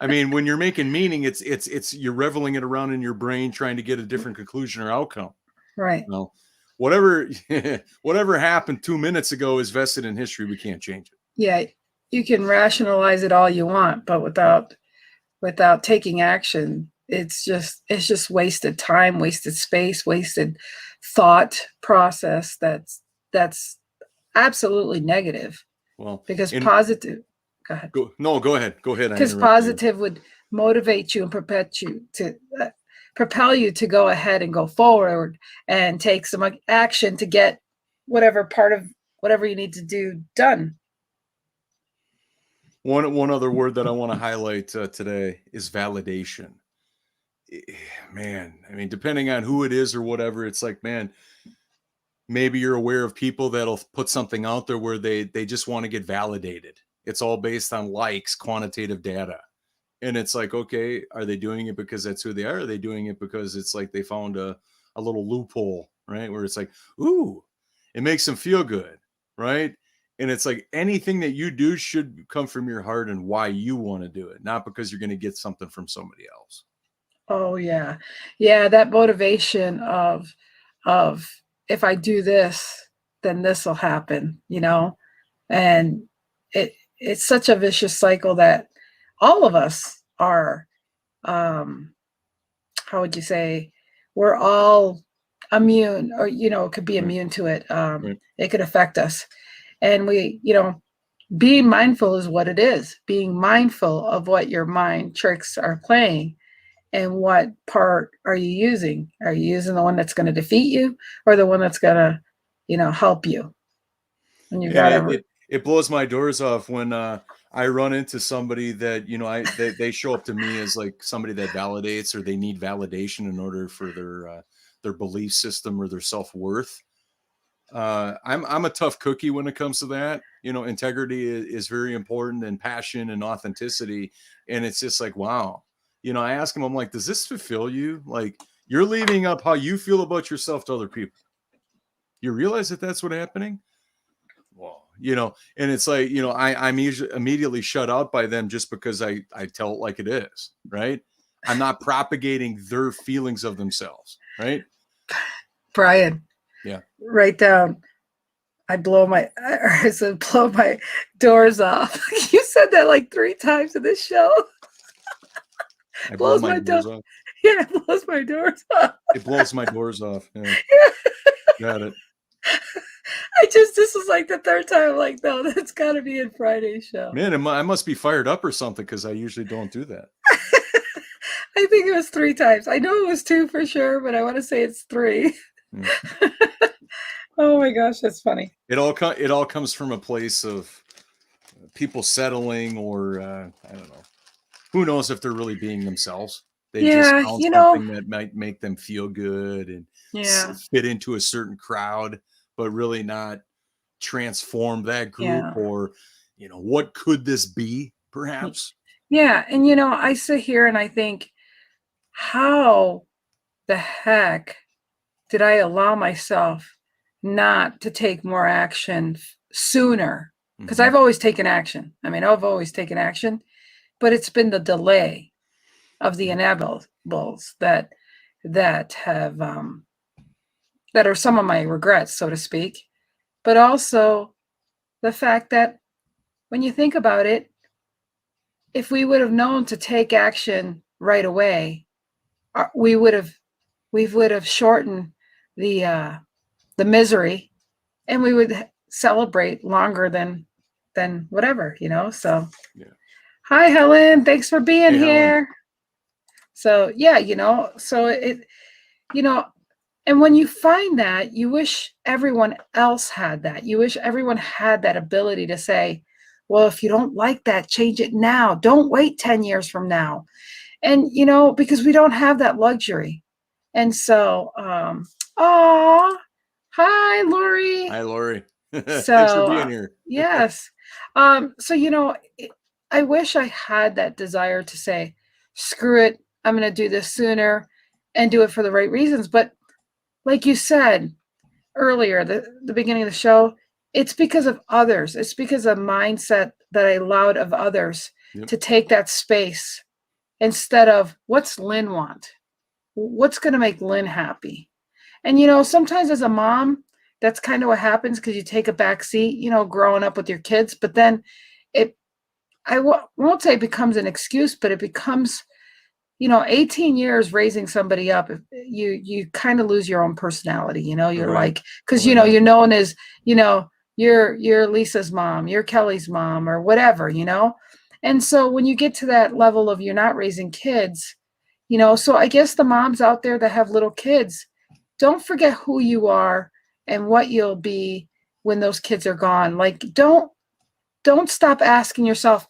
I mean, when you're making meaning, it's you're reveling it around in your brain, trying to get a different conclusion or outcome.
Right.
Well, whatever happened 2 minutes ago is vested in history. We can't change it.
Yeah. You can rationalize it all you want, but without taking action, it's just wasted time, wasted space, wasted thought process. That's absolutely negative.
Well,
because positive. Go ahead.
Go ahead.
Because positive would motivate you and propel you to go ahead and go forward and take some action to get whatever you need to do done.
One other word that I want to highlight today is validation. Man, I mean, depending on who it is or whatever, it's like, man, maybe you're aware of people that'll put something out there where they just want to get validated. It's all based on likes, quantitative data. And it's like, okay, are they doing it because that's who they are? Are they doing it because it's like they found a little loophole, right? Where it's like, ooh, it makes them feel good, right? And it's like anything that you do should come from your heart and why you want to do it, not because you're going to get something from somebody else.
Oh yeah. Yeah, that motivation of if I do this, then this will happen, And it's such a vicious cycle that all of us are how would you say, we're all immune, or could be immune to it. It could affect us. And we, being mindful is what it is. Being mindful of what your mind tricks are playing, and what part are you using? Are you using the one that's going to defeat you, or the one that's going to, help you? And you gotta.
It blows my doors off when I run into somebody that, they show up to me as like somebody that validates, or they need validation in order for their belief system or their self-worth. I'm a tough cookie when it comes to that. Integrity is very important, and passion and authenticity. And it's just like, wow. I ask him, I'm like, does this fulfill you? Like, you're leaving up how you feel about yourself to other people. You realize that that's what's happening? Well, and it's like, I'm immediately shut out by them just because I tell it like it is, right? I'm not propagating their feelings of themselves, right?
Brian,
Yeah.
write down. I said blow my doors off. You said that like 3 times in this show.
I blow
Blows
my
my
doors
door.
off.
Yeah, it blows my doors off.
It blows my doors off. Yeah. Got it.
This is like the 3rd time. Like, no, that's got to be in Friday's show.
Man, I must be fired up or something, because I usually don't do that.
I think it was 3 times. I know it was 2 for sure, but I want to say it's 3.
Yeah.
Oh my gosh, that's funny.
It all comes from a place of people settling, or I don't know. Who knows if they're really being themselves? They just
Yeah,
found something that might make them feel good and fit into a certain crowd, but really not transform that group, or what could this be, perhaps?
Yeah, and I sit here and I think, how the heck did I allow myself not to take more action sooner? Because I've always taken action. I mean, I've always taken action, but it's been the delay of the inevitables that have that are some of my regrets, so to speak. But also the fact that when you think about it, if we would have known to take action right away, we would have shortened the misery, and we would celebrate longer than whatever. So
Yeah.
Hi, Helen, thanks for being here.
Helen.
So yeah, so it and when you find that, you wish everyone else had that. You wish everyone had that ability to say, well, if you don't like that, change it now. Don't wait 10 years from now. And because we don't have that luxury. And so hi, Lori.
Hi, Lori.
So
thanks for being here.
Yes. So I wish I had that desire to say, screw it, I'm going to do this sooner and do it for the right reasons. But like you said earlier, the beginning of the show, it's because of others. It's because of mindset that I allowed of others to take that space, instead of what's Lynn want? What's going to make Lynn happy? And, sometimes as a mom, that's kind of what happens, because you take a back seat, growing up with your kids. But then I won't say it becomes an excuse, but it becomes, 18 years raising somebody up, you kind of lose your own personality. You're
Right.
like, because, you're known as, you're Lisa's mom, you're Kelly's mom, or whatever, And so when you get to that level of you're not raising kids, so I guess the moms out there that have little kids, don't forget who you are and what you'll be when those kids are gone. Like, don't stop asking yourself,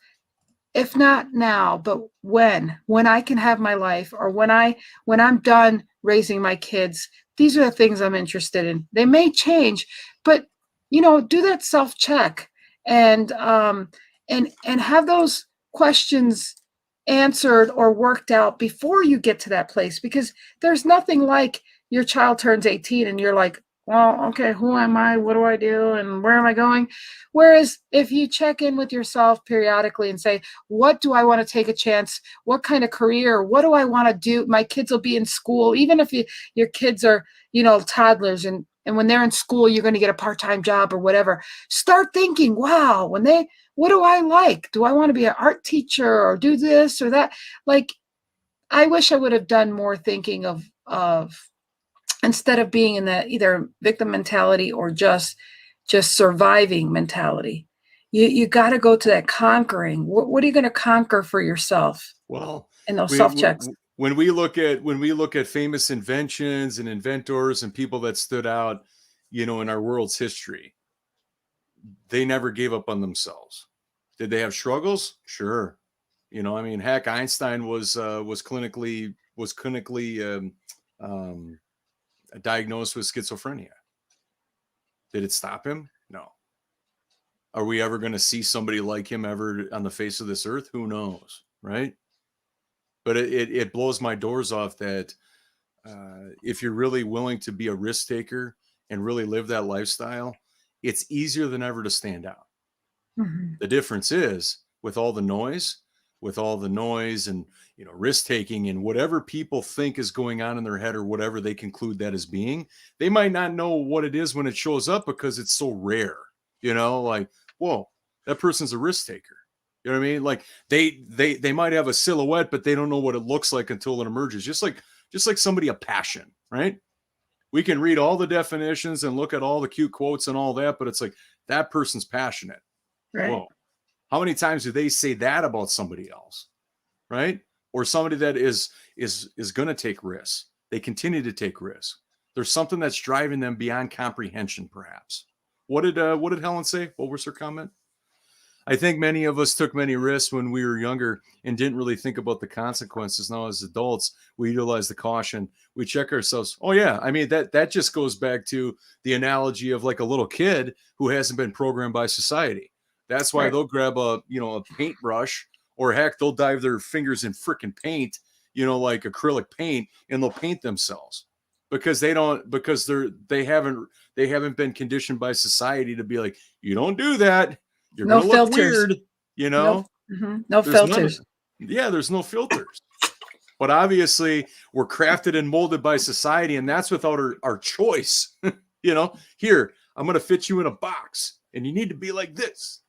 if not now, but when I can have my life, or when I'm done raising my kids, these are the things I'm interested in. They may change, but do that self-check, and have those questions answered or worked out before you get to that place, because there's nothing like your child turns 18 and you're like, well, okay, who am I? What do I do? And where am I going? Whereas if you check in with yourself periodically and say, what do I want to take a chance? What kind of career? What do I want to do? My kids will be in school, even if your kids are, toddlers, and when they're in school, you're going to get a part-time job or whatever. Start thinking, wow, what do I like? Do I want to be an art teacher or do this or that? Like, I wish I would have done more thinking of instead of being in that either victim mentality or just surviving mentality. You got to go to that conquering. What are you going to conquer for yourself?
Well,
in those self-checks.
When we look at famous inventions and inventors and people that stood out, in our world's history, they never gave up on themselves. Did they have struggles? Sure. Heck, Einstein was clinically diagnosed with schizophrenia. Did it stop him? No. Are we ever going to see somebody like him ever on the face of this earth? Who knows, right? But it blows my doors off that if you're really willing to be a risk taker and really live that lifestyle, it's easier than ever to stand out.
Mhm.
The difference is with all the noise and, you know, risk taking and whatever people think is going on in their head or whatever they conclude that as being, they might not know what it is when it shows up because it's so rare, you know, like, whoa, that person's a risk taker. You know what I mean? Like they might have a silhouette, but they don't know what it looks like until it emerges. Just like somebody a passion, right? We can read all the definitions and look at all the cute quotes and all that, but it's like that person's passionate.
Right.
Whoa. How many times do they say that about somebody else? Right? Or somebody that is going to take risks. They continue to take risks. There's something that's driving them beyond comprehension, perhaps. What did Helen say? What was her comment? I think many of us took many risks when we were younger and didn't really think about the consequences. Now, as adults, we utilize the caution. We check ourselves. Oh, yeah. I mean, that just goes back to the analogy of like a little kid who hasn't been programmed by society. That's why they'll grab a paintbrush, or heck, they'll dive their fingers in freaking paint, like acrylic paint, and they'll paint themselves because they haven't been conditioned by society to be like, you don't do that. You're
No
going to look
filters.
weird,
No, no
There's
filters.
there's no filters. But obviously, we're crafted and molded by society, and that's without our choice. Here, I'm going to fit you in a box, and you need to be like this.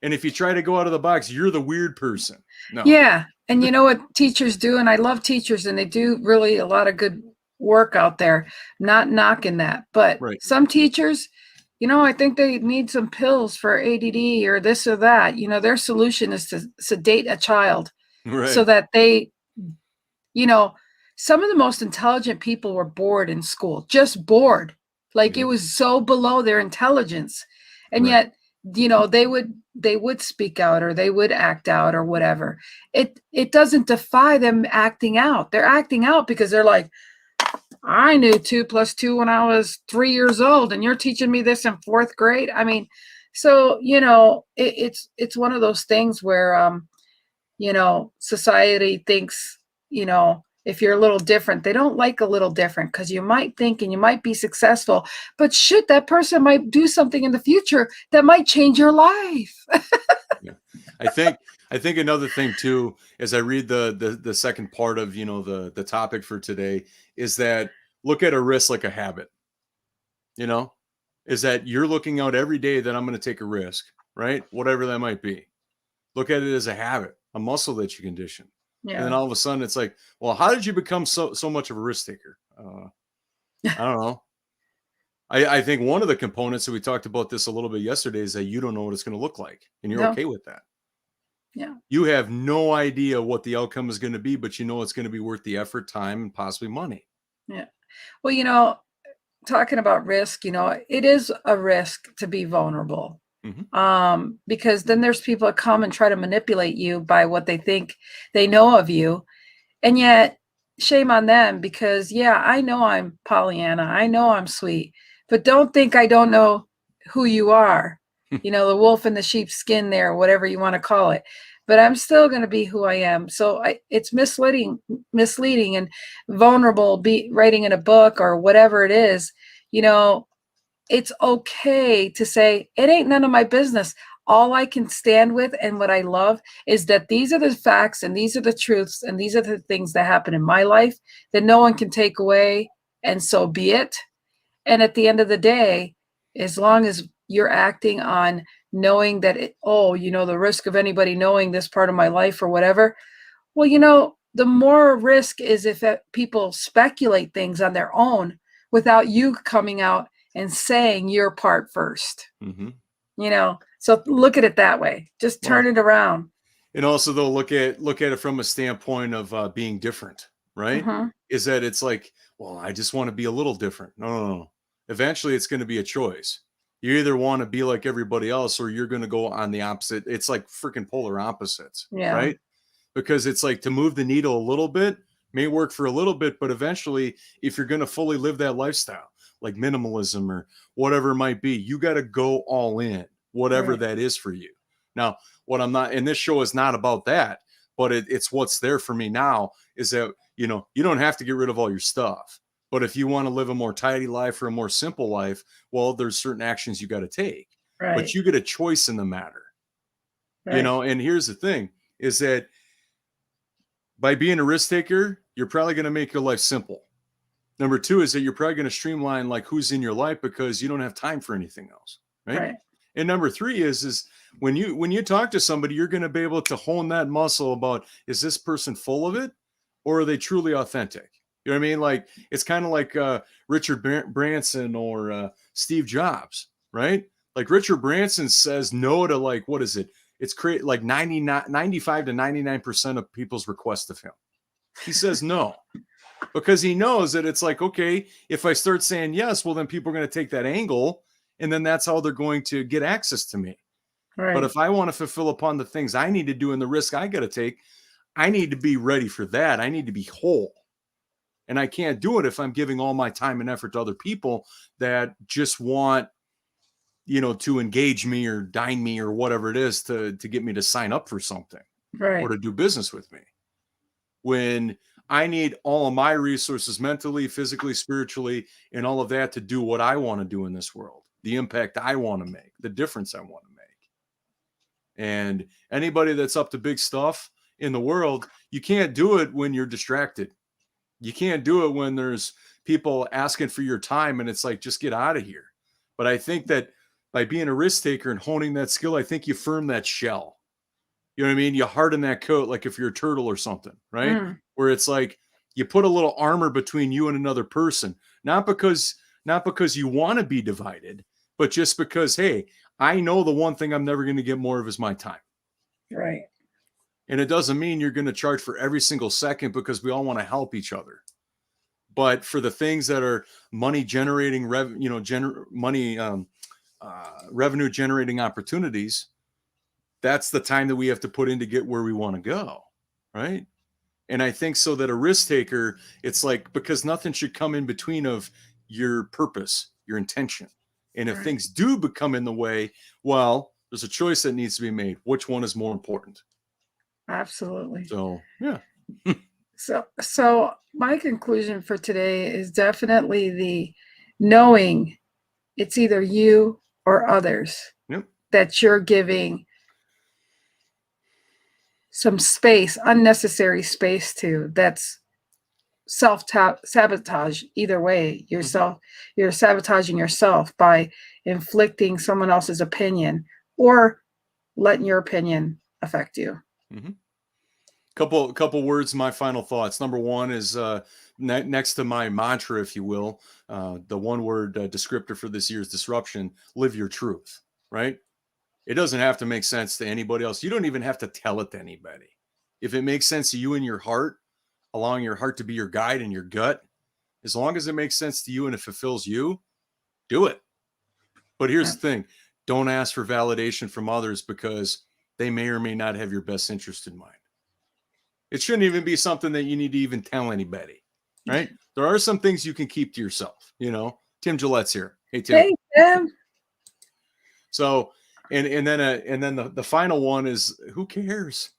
And if you try to go out of the box, you're the weird person. No.
Yeah. And you know what teachers do? And I love teachers, and they do really a lot of good work out there. Not knocking that. But some teachers, I think they need some pills for ADD or this or that. Their solution is to sedate a child so that they, some of the most intelligent people were bored in school, just bored. Like it was so below their intelligence. And yet, they would speak out or they would act out or whatever. It doesn't defy them acting out. They're acting out because they're like, I knew 2 + 2 when I was 3 years old, and you're teaching me this in 4th grade. I mean, so, it's one of those things where, society thinks, if you're a little different, they don't like a little different because you might think and you might be successful, but shit, that person might do something in the future that might change your life.
I think another thing too, as I read the second part of, the topic for today, is that look at a risk like a habit, is that you're looking out every day that I'm going to take a risk, right? Whatever that might be. Look at it as a habit, a muscle that you condition. Yeah. And then all of a sudden it's like, well, how did you become so much of a risk taker? I don't know. I think one of the components that we talked about this a little bit yesterday is that you don't know what it's going to look like, and you're okay with that.
Yeah.
You have no idea what the outcome is going to be, but it's going to be worth the effort, time, and possibly money.
Yeah. Well, talking about risk, it is a risk to be vulnerable. Mm-hmm. Because then there's people that come and try to manipulate you by what they think they know of you. And yet, shame on them, because I know I'm Pollyanna. I know I'm sweet, but don't think I don't know who you are. The wolf in the sheep's skin there, whatever you want to call it. But I'm still going to be who I am. So it's misleading and vulnerable, writing in a book or whatever it is, it's okay to say, it ain't none of my business. All I can stand with and what I love is that these are the facts and these are the truths and these are the things that happen in my life that no one can take away, and so be it. And at the end of the day, as long as you're acting on knowing that, the risk of anybody knowing this part of my life or whatever, well, the more risk is if people speculate things on their own without you coming out and saying your part first. Mm-hmm. So look at it that way. Just turn it around.
And also, though, look at it from a standpoint of being different, right? Mm-hmm. Is that it's like, well, I just want to be a little different. No. Eventually, it's going to be a choice. You either want to be like everybody else, or you're going to go on the opposite. It's like freaking polar opposites, right? Because it's like, to move the needle a little bit may work for a little bit, but eventually, if you're going to fully live that lifestyle, like minimalism or whatever it might be. You got to go all in, whatever
Right.
that is for you. Now, what I'm not, and this show is not about that, but it's what's there for me now is that, you know, you don't have to get rid of all your stuff. But if you want to live a more tidy life or a more simple life, well, there's certain actions you got to take.
Right.
But you get a choice in the matter.
Right.
You know, and here's the thing is that by being a risk taker, you're probably going to make your life simple. Number two is that you're probably going to streamline like who's in your life because you don't have time for anything else. Right. And number three is when you talk to somebody, you're going to be able to hone that muscle about, is this person full of it or are they truly authentic? You know what I mean? Like, it's kind of like Richard Branson or Steve Jobs, right? Like Richard Branson says no to like, what is it? It's like 95 to 99% of people's requests of him. He says no because he knows that it's like, okay, if I start saying yes, well, then people are going to take that angle and then that's how they're going to get access to me.
Right.
But if I want to fulfill upon the things I need to do and the risk I got to take, I need to be ready for that. I need to be whole. And I can't do it if I'm giving all my time and effort to other people that just want, you know, to engage me or dine me or whatever it is to get me to sign up for something or to do business with me. When I need all of my resources mentally, physically, spiritually, and all of that to do what I want to do in this world, the impact I want to make, the difference I want to make. And anybody that's up to big stuff in the world, you can't do it when you're distracted. You can't do it when there's people asking for your time and it's like, just get out of here. But I think that by being a risk taker and honing that skill, I think you firm that shell. You know what I mean? You harden that coat like if you're a turtle or something, right? Where it's like you put a little armor between you and another person, not because you want to be divided, but just because, hey, I know the one thing I'm never going to get more of is my time.
Right.
And it doesn't mean you're going to charge for every single second because we all want to help each other. But for the things that are money generating, revenue generating opportunities, that's the time that we have to put in to get where we want to go. Right. And I think so that a risk taker, it's like, because nothing should come in between of your purpose, your intention. And if things do become in the way, well, there's a choice that needs to be made. Which one is more important?
Absolutely.
So, yeah.
So my conclusion for today is definitely the knowing it's either you or others that you're giving some space, unnecessary space to. That's self-sabotage. Either way, you're sabotaging yourself by inflicting someone else's opinion or letting your opinion affect you.
Couple words, my final thoughts. Number one is next to my mantra, if you will, the one word descriptor for this year's disruption: live your truth. Right? It doesn't have to make sense to anybody else. You don't even have to tell it to anybody. If it makes sense to you in your heart, allowing your heart to be your guide and your gut, as long as it makes sense to you and it fulfills you, do it. But here's the thing: don't ask for validation from others because they may or may not have your best interest in mind. It shouldn't even be something that you need to even tell anybody, right? There are some things you can keep to yourself. You know, Tim Gillette's here. Hey, Tim.
Hey, Tim.
So, and then the final one is, who cares?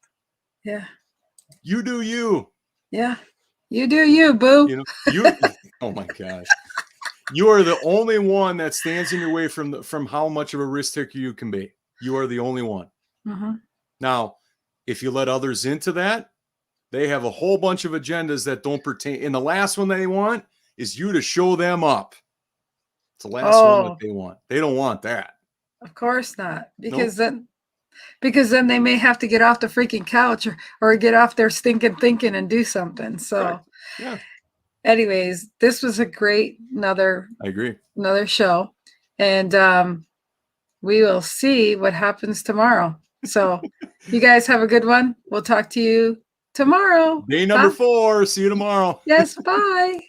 Yeah.
You do you.
Yeah. You do you, boo.
You know, oh my gosh. You are the only one that stands in your way from how much of a risk taker you can be. You are the only one. Now, if you let others into that, they have a whole bunch of agendas that don't pertain. And the last one they want is you to show them up. It's the last one that they want. They don't want that.
Of course not. Because then they may have to get off the freaking couch or get off their stinking thinking and do something. So anyways, this was a great another show. And we will see what happens tomorrow. So you guys have a good one. We'll talk to you tomorrow.
Day number 4. See you tomorrow.
Yes, bye.